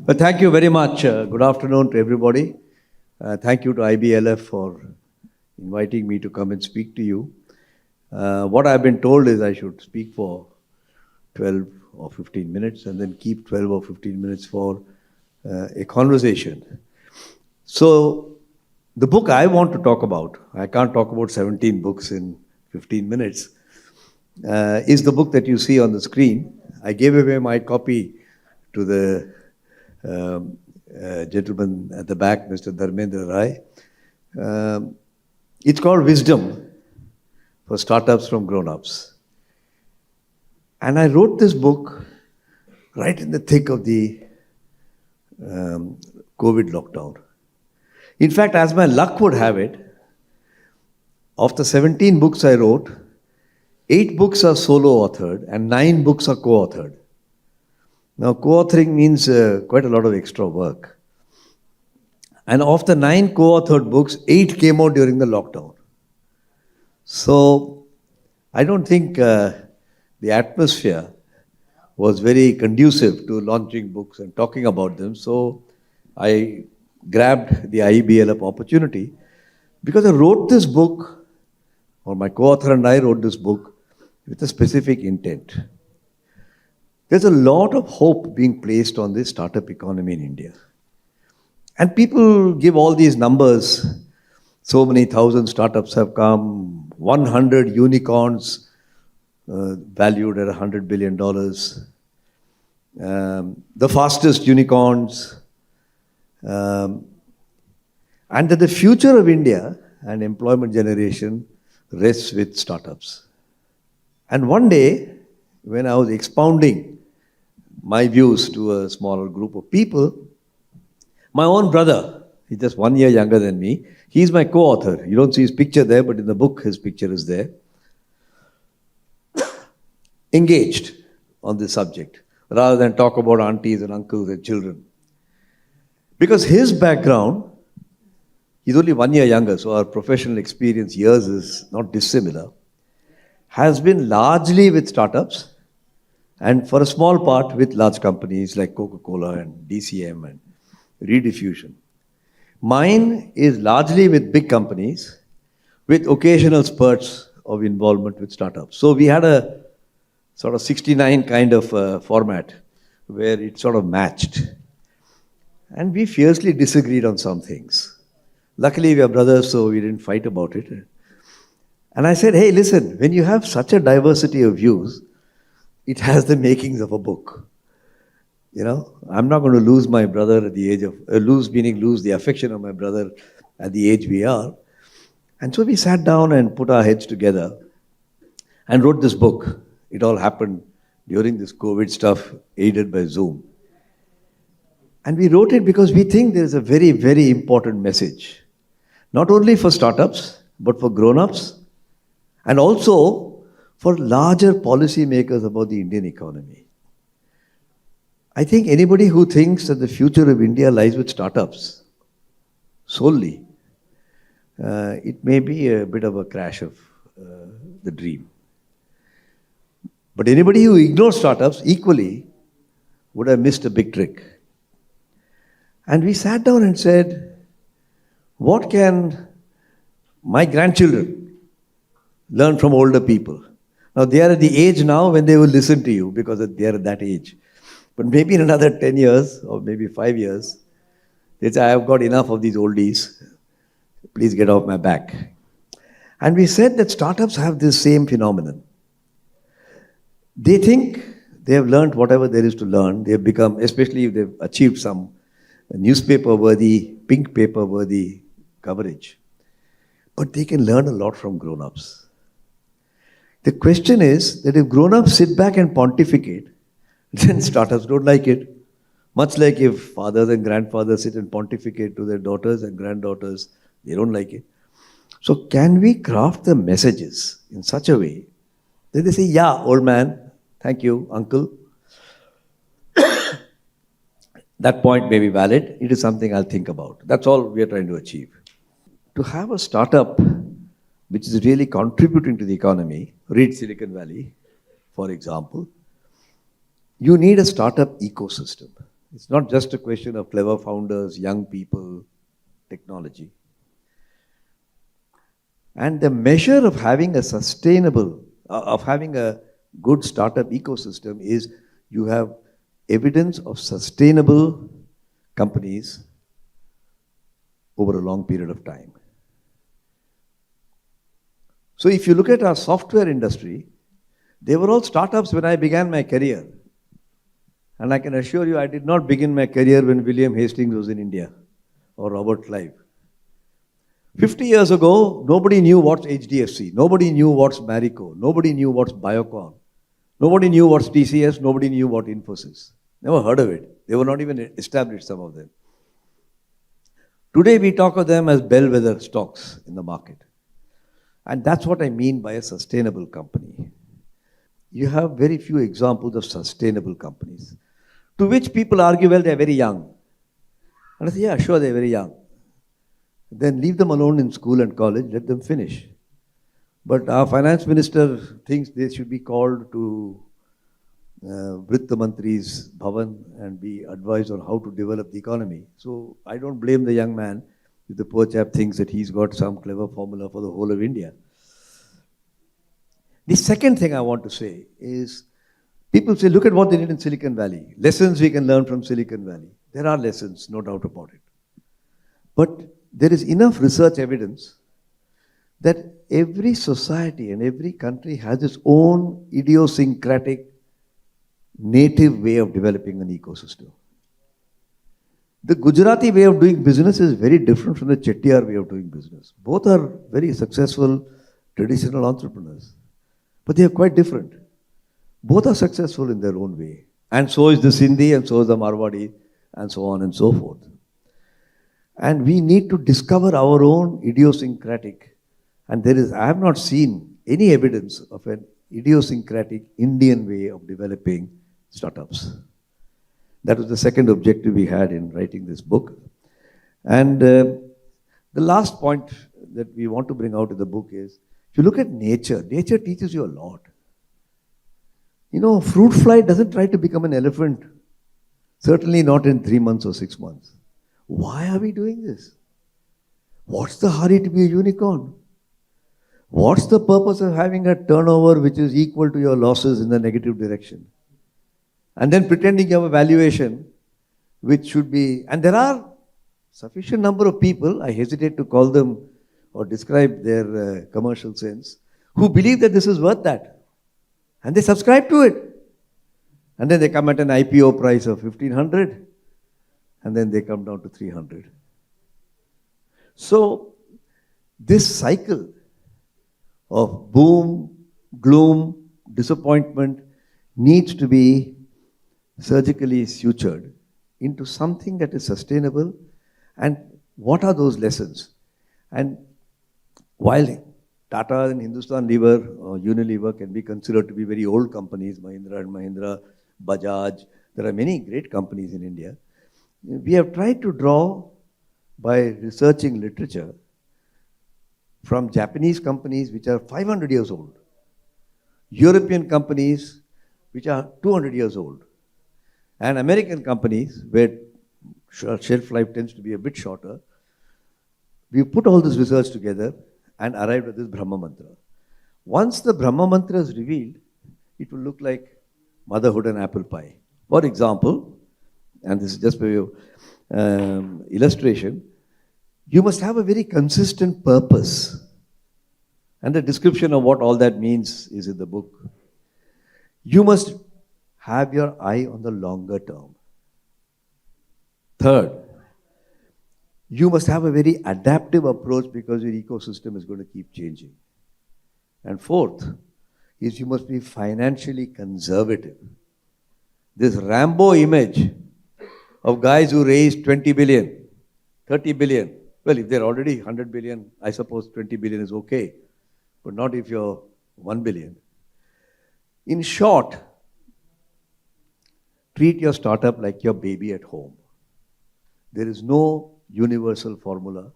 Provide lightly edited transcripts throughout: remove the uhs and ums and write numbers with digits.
Well, thank you very much. Good afternoon to everybody. Thank you to IBLF for inviting me to come and speak to you. What I've been told is I should speak for 12 or 15 minutes and then keep 12 or 15 minutes for a conversation. So, the book I want to talk about, I can't talk about 17 books in 15 minutes, is the book that you see on the screen. I gave away my copy to the gentleman at the back, Mr. Dharmendra Rai. It's called Wisdom for Startups from Grown-Ups. And I wrote this book right in the thick of the COVID lockdown. In fact, as my luck would have it, of the 17 books I wrote, 8 books are solo authored and 9 books are co-authored. Now, co-authoring means quite a lot of extra work. And of the 9 co-authored books, 8 came out during the lockdown. So, I don't think the atmosphere was very conducive to launching books and talking about them. So, I grabbed the IBLF opportunity because I wrote this book, or my co-author and I wrote this book with a specific intent. There's a lot of hope being placed on this startup economy in India. And people give all these numbers. So many thousand startups have come, 100 unicorns valued at $100 billion. The fastest unicorns. And that the future of India and employment generation rests with startups. And one day, when I was expounding my views to a smaller group of people, my own brother, he's just 1 year younger than me, he's my co-author. You don't see his picture there, but in the book his picture is there. Engaged on this subject, rather than talk about aunties and uncles and children. Because his background, he's only 1 year younger, so our professional experience years is not dissimilar, has been largely with startups and for a small part with large companies like Coca-Cola and DCM and Rediffusion. Mine is largely with big companies with occasional spurts of involvement with startups. So we had a sort of 69 kind of format where it sort of matched. And we fiercely disagreed on some things. Luckily we are brothers, so we didn't fight about it. And I said, hey, listen, when you have such a diversity of views, it has the makings of a book. You know, I'm not going to lose my brother at the age of, lose the affection of my brother at the age we are. And so we sat down and put our heads together and wrote this book. It all happened during this COVID stuff, aided by Zoom. And we wrote it because we think there is a very, very important message. Not only for startups, but for grown-ups, and also for larger policy makers about the Indian economy. I think anybody who thinks that the future of India lies with startups solely, it may be a bit of a crash of the dream. But anybody who ignores startups equally would have missed a big trick. And we sat down and said, what can my grandchildren learn from older people? Now, they are at the age now when they will listen to you because they are at that age. But maybe in another 10 years or maybe 5 years, they say, I have got enough of these oldies. Please get off my back. And we said that startups have this same phenomenon. They think they have learned whatever there is to learn. They have become, especially if they've achieved some newspaper-worthy, pink paper-worthy coverage. But they can learn a lot from grown-ups. The question is that if grown-ups sit back and pontificate, then startups don't like it. Much like if fathers and grandfathers sit and pontificate to their daughters and granddaughters, they don't like it. So can we craft the messages in such a way that they say, yeah, old man, thank you, uncle. That point may be valid. It is something I'll think about. That's all we are trying to achieve. To have a startup which is really contributing to the economy, read Silicon Valley, for example, you need a startup ecosystem. It's not just a question of clever founders, young people, technology. And the measure of having a sustainable, of having a good startup ecosystem is you have evidence of sustainable companies over a long period of time. So if you look at our software industry, they were all startups when I began my career. And I can assure you, I did not begin my career when William Hastings was in India or Robert Clive. 50 years ago, nobody knew what's HDFC, nobody knew what's Marico, nobody knew what's Biocon, nobody knew what's TCS, nobody knew what Infosys. Never heard of it. They were not even established, some of them. Today, we talk of them as bellwether stocks in the market. And that's what I mean by a sustainable company. You have very few examples of sustainable companies, to which people argue, well, they're very young. And I say, yeah, sure, they're very young. Then leave them alone in school and college, let them finish. But our finance minister thinks they should be called to Vritta Mantri's Bhavan and be advised on how to develop the economy. So I don't blame the young man if the poor chap thinks that he's got some clever formula for the whole of India. The second thing I want to say is, people say, look at what they did in Silicon Valley. Lessons we can learn from Silicon Valley. There are lessons, no doubt about it. But there is enough research evidence that every society and every country has its own idiosyncratic, native way of developing an ecosystem. The Gujarati way of doing business is very different from the Chettiar way of doing business. Both are very successful, traditional entrepreneurs. But they are quite different. Both are successful in their own way. And so is the Sindhi, and so is the Marwadi, and so on and so forth. And we need to discover our own idiosyncratic. And I have not seen any evidence of an idiosyncratic Indian way of developing startups. That was the second objective we had in writing this book. And the last point that we want to bring out in the book is, if you look at nature, nature teaches you a lot. You know, a fruit fly doesn't try to become an elephant. Certainly not in 3 months or 6 months. Why are we doing this? What's the hurry to be a unicorn? What's the purpose of having a turnover which is equal to your losses in the negative direction? And then pretending you have a valuation which should be, and there are sufficient number of people, I hesitate to call them or describe their commercial sense, who believe that this is worth that. And they subscribe to it. And then they come at an IPO price of 1,500, and then they come down to 300. So this cycle of boom, gloom, disappointment needs to be surgically sutured into something that is sustainable. And what are those lessons? And while Tata and Hindustan Lever or Unilever can be considered to be very old companies, Mahindra and Mahindra, Bajaj, there are many great companies in India. We have tried to draw, by researching literature, from Japanese companies which are 500 years old, European companies which are 200 years old, and American companies where shelf life tends to be a bit shorter. We put all this research together and arrived at this Brahma Mantra. Once the Brahma Mantra is revealed, it will look like motherhood and apple pie. For example, and this is just for your illustration, you must have a very consistent purpose. And the description of what all that means is in the book. You must have your eye on the longer term. Third, you must have a very adaptive approach because your ecosystem is going to keep changing. And fourth is you must be financially conservative. This Rambo image of guys who raised 20 billion, 30 billion. Well, if they're already 100 billion, I suppose 20 billion is okay, but not if you're 1 billion. In short, treat your startup like your baby at home. There is no universal formula.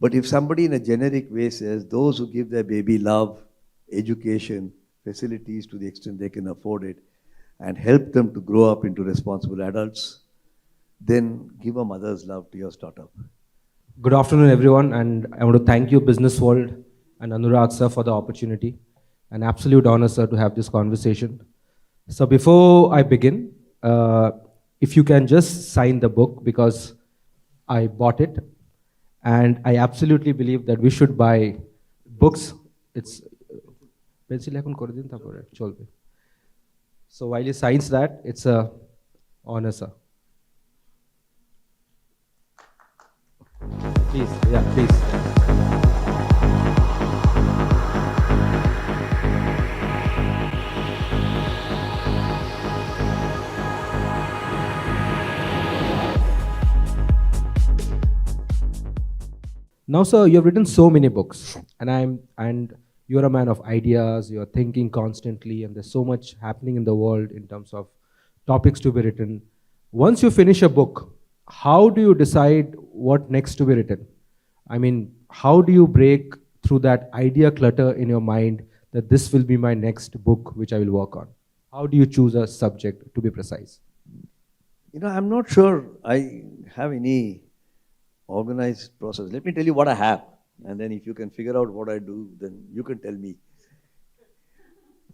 But if somebody in a generic way says those who give their baby love, education, facilities to the extent they can afford it, and help them to grow up into responsible adults, then give a mother's love to your startup. Good afternoon, everyone, and I want to thank you, Business World and Anurag sir, for the opportunity. An absolute honor, sir, to have this conversation. So before I begin, if you can just sign the book, because I bought it, and I absolutely believe that we should buy books. It's pencil এখন করে দিন তারপরে চলবে. So while he signs that, it's a honor, sir. Please, yeah, please. Now, sir, you have written so many books, and you're a man of ideas. You're thinking constantly, and there's so much happening in the world in terms of topics to be written. Once you finish a book, how do you decide what next to be written? I mean, how do you break through that idea clutter in your mind that this will be my next book which I will work on? How do you choose a subject, to be precise? You know, I'm not sure I have any organized process. Let me tell you what I have, and then if you can figure out what I do, then you can tell me.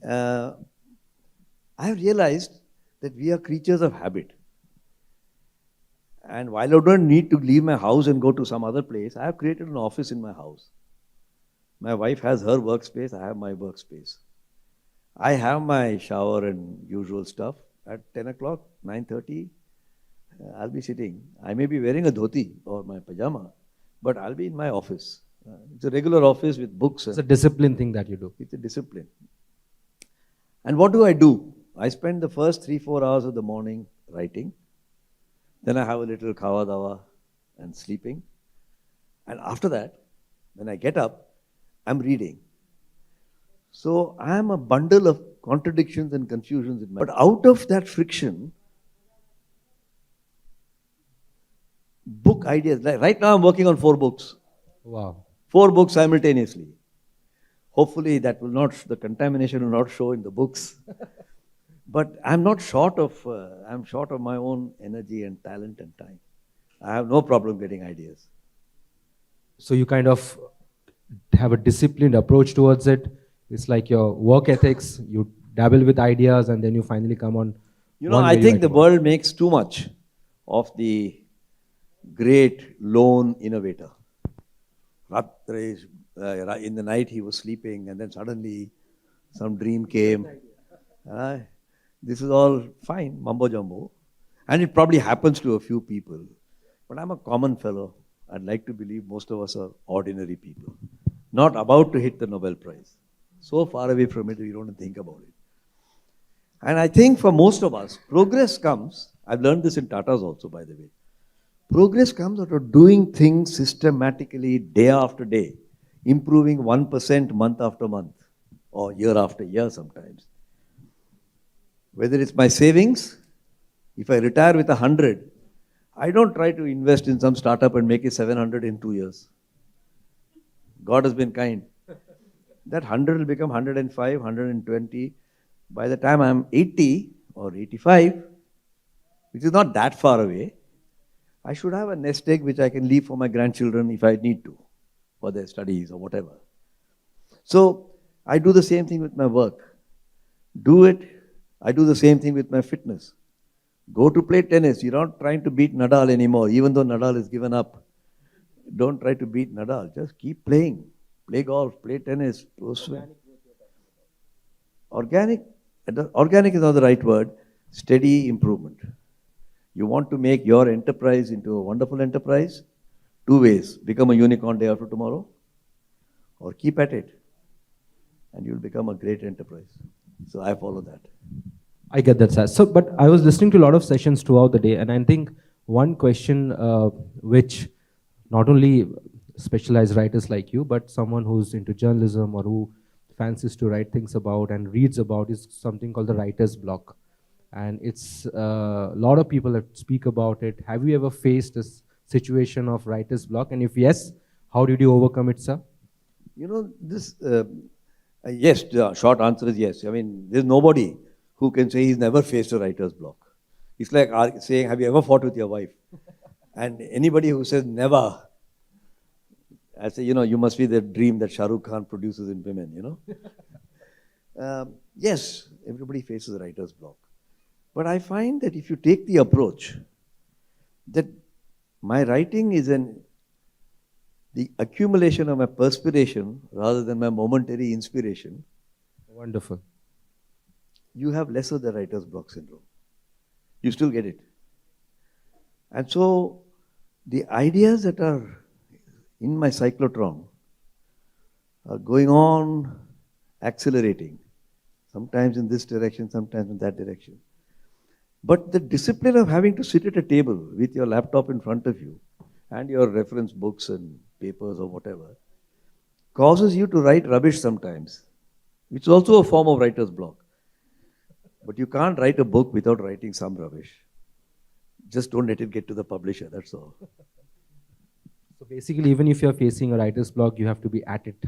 I have realized that we are creatures of habit. And while I don't need to leave my house and go to some other place, I have created an office in my house. My wife has her workspace, I have my workspace. I have my shower and usual stuff. At 10 o'clock, 9:30, I'll be sitting. I may be wearing a dhoti or my pajama, but I'll be in my office. It's a regular office with books. It's a discipline thing that you do. It's a discipline. And what do? I spend the first 3-4 hours of the morning writing. Then I have a little khawa dawa and sleeping. And after that, when I get up, I'm reading. So I am a bundle of contradictions and confusions in my life. But out of that friction, book ideas. Like right now I'm working on 4 books. Wow. 4 books simultaneously. Hopefully that will not, the contamination will not show in the books. But I'm not short of, I'm short of my own energy and talent and time. I have no problem getting ideas. So you kind of have a disciplined approach towards it. It's like your work ethics. You dabble with ideas and then you finally come on. You know, I think the world makes too much of the great lone innovator. In the night he was sleeping and then suddenly some dream came. This is all fine, mumbo jumbo. And it probably happens to a few people. But I'm a common fellow. I'd like to believe most of us are ordinary people. Not about to hit the Nobel Prize. So far away from it, we don't think about it. And I think for most of us, progress comes, I've learned this in Tata's also, by the way. Progress comes out of doing things systematically day after day, improving 1% month after month, or year after year sometimes. Whether it's my savings, if I retire with 100, I don't try to invest in some startup and make it 700 in 2 years. God has been kind. That 100 will become 105, 120. By the time I'm 80 or 85, which is not that far away, I should have a nest egg which I can leave for my grandchildren if I need to, for their studies or whatever. So I do the same thing with my work. Do it. I do the same thing with my fitness. Go to play tennis. You're not trying to beat Nadal anymore, even though Nadal has given up. Don't try to beat Nadal. Just keep playing. Play golf, play tennis, go swim. Organic is not the right word. Steady improvement. You want to make your enterprise into a wonderful enterprise? 2 ways. Become a unicorn day after tomorrow, or keep at it, and you'll become a great enterprise. So I follow that. I get that, sir. So, but I was listening to a lot of sessions throughout the day, and I think one question which not only specialized writers like you, but someone who's into journalism or who fancies to write things about and reads about is something called the writer's block. And it's a lot of people that speak about it. Have you ever faced this situation of writer's block? And if yes, how did you overcome it, sir? You know, this, yes, the short answer is yes. I mean, there's nobody who can say he's never faced a writer's block. It's like saying, have you ever fought with your wife? And anybody who says never, I say, you must be the dream that Shah Rukh Khan produces in women, Yes, everybody faces a writer's block. But I find that if you take the approach that my writing is the accumulation of my perspiration rather than my momentary inspiration, Wonderful. you have lesser the writer's block syndrome. You still get it. And so the ideas that are in my cyclotron are going on accelerating, sometimes in this direction, sometimes in that direction. But the discipline of having to sit at a table with your laptop in front of you and your reference books and papers or whatever causes you to write rubbish sometimes, which is also a form of writer's block. But you can't write a book without writing some rubbish. Just don't let it get to the publisher, that's all. So basically, even if you're facing a writer's block, you have to be at it,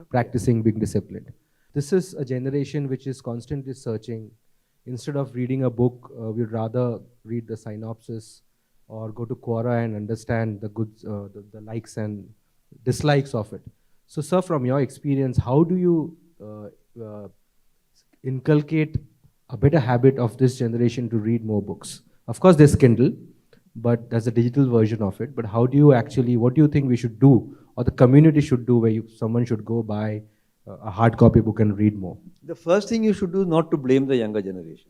practicing being disciplined. This is a generation which is constantly searching. Instead of reading a book, we'd rather read the synopsis or go to Quora and understand the goods, the likes and dislikes of it. So, sir, from your experience, how do you inculcate a better habit of this generation to read more books? Of course, there's Kindle, but there's a digital version of it. But how do you actually, what do you think we should do, or the community should do, where someone should go buy a hard copy book and read more? The first thing you should do is not to blame the younger generation.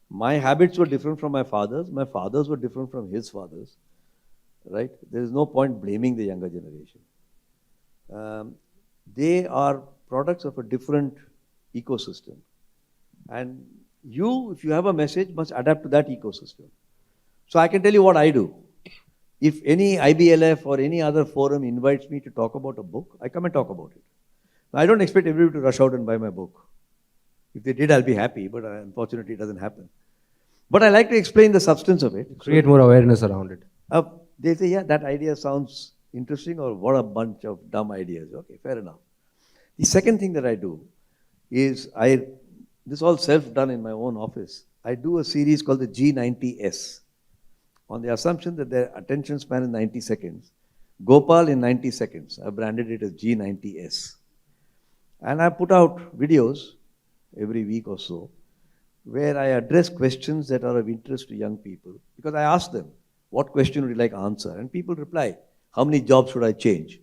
My habits were different from my father's. My father's were different from his father's. Right? There is no point blaming the younger generation. They are products of a different ecosystem. And you, if you have a message, must adapt to that ecosystem. So I can tell you what I do. If any IBLF or any other forum invites me to talk about a book, I come and talk about it. I don't expect everybody to rush out and buy my book. If they did, I'll be happy, but unfortunately it doesn't happen. But I like to explain the substance of it. Create more awareness around it. They say, yeah, that idea sounds interesting, or what a bunch of dumb ideas. Okay, fair enough. The second thing that I do is, this is all self-done in my own office. I do a series called the G90S. On the assumption that their attention span is 90 seconds. Gopal in 90 seconds. I branded it as G90S. And I put out videos every week or so where I address questions that are of interest to young people. Because I ask them, what question would you like answer? And people reply, how many jobs should I change?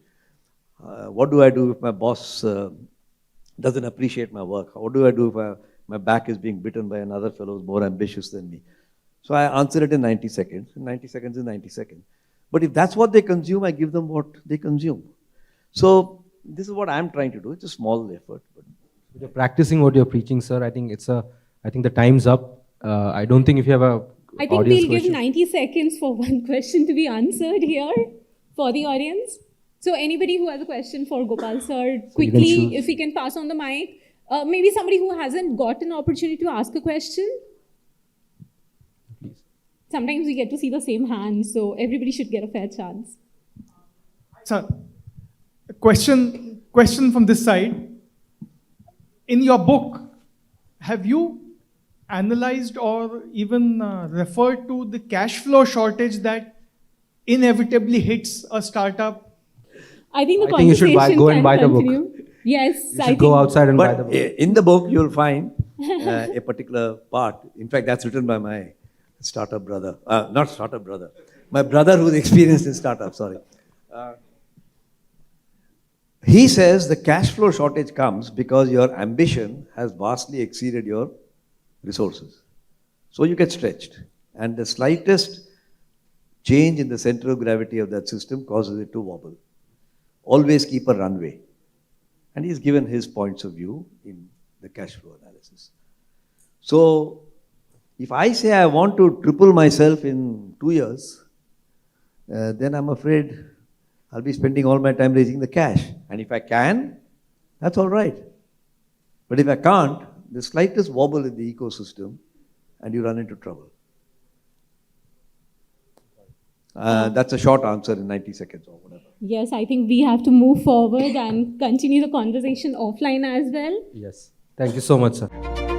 What do I do if my boss doesn't appreciate my work? What do I do if my back is being bitten by another fellow who's more ambitious than me? So I answer it in 90 seconds. 90 seconds is 90 seconds. But if that's what they consume, I give them what they consume. So this is what I'm trying to do. It's a small effort. But you're practicing what you're preaching, sir. I think the time's up. I don't think if you have a I think audience we'll question. give 90 seconds for one question to be answered here for the audience. So anybody who has a question for Gopal sir, quickly, if we can pass on the mic. Maybe somebody who hasn't got an opportunity to ask a question. Please. Sometimes we get to see the same hands, so everybody should get a fair chance. Sir, a question from this side. In your book, have you analyzed or even referred to the cash flow shortage that inevitably hits a startup? I think the I think you should conversation go and can buy the book. continue. Yes, You should go outside and buy the but book. in the book, you'll find a particular part. In fact, that's written by my startup brother. Not startup brother. My brother who's experienced in startup, sorry. He says the cash flow shortage comes because your ambition has vastly exceeded your resources. So you get stretched. And the slightest change in the center of gravity of that system causes it to wobble. Always keep a runway. And he's given his points of view in the cash flow analysis. So if I say I want to triple myself in 2 years, then I'm afraid I'll be spending all my time raising the cash. And if I can, that's all right. But if I can't, the slightest wobble in the ecosystem and you run into trouble. That's a short answer in 90 seconds or whatever. Yes, I think we have to move forward and continue the conversation offline as well. Yes. Thank you so much, sir.